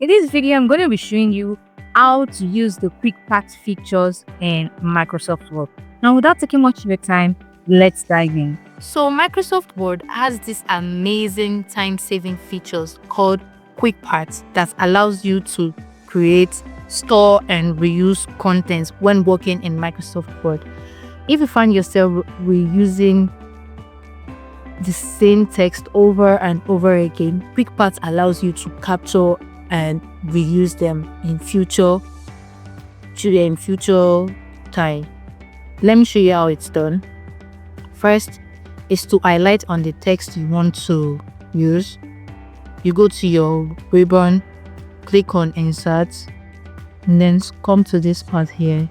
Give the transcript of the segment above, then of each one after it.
In this video, I'm going to be showing you how to use the quick path features in Microsoft Word. Now, without taking much of your time, let's dive in. So Microsoft Word has this amazing time-saving features called quick paths that allows you to create, store, and reuse contents when working in Microsoft Word. If you find yourself reusing the same text over and over again, quick paths allows you to capture and reuse them in future time. Let me show you how it's done. First is to highlight on the text you want to use. You go to your ribbon, click on insert, and then come to this part here.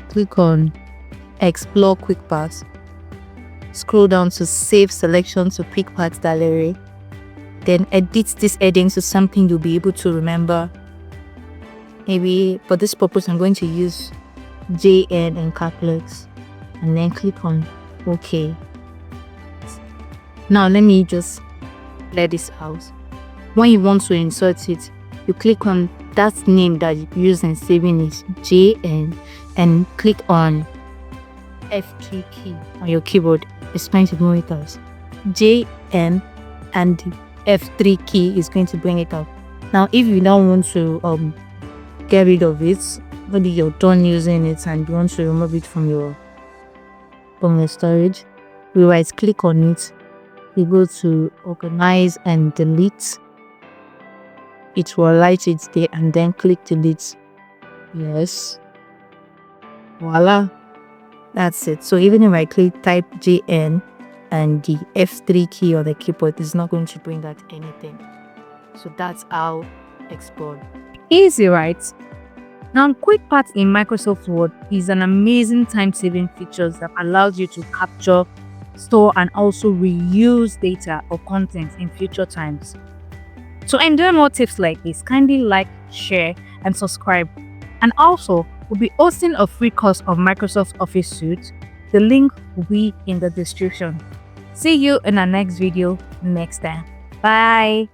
Click on explore quick paths. Scroll down to save selection to quick paths gallery. Then edit this heading to something you'll be able to remember. Maybe for this purpose, I'm going to use JN in caps, and then click on OK. Now let me just let this out. When you want to insert it, you click on that name that you use in saving it, JN, and click on F3 key on your keyboard. It's going to bring it out. JN and the F3 key is going to bring it up. Now, if you don't want to get rid of it, maybe you're done using it and you want to remove it from your storage, you right click on it, you go to organize and delete. It will highlight it there and then click delete. Yes, voila, that's it. So even if I type JN and the F3 key on the keyboard, is not going to bring out anything. So that's how export. Easy, right? Now, quick paths in Microsoft Word is an amazing time-saving feature that allows you to capture, store, and also reuse data or content in future times. To enjoy more tips like this, kindly like, share, and subscribe. And also, we'll be hosting a free course of Microsoft Office Suite. The link will be in the description. See you in our next video next time. Bye.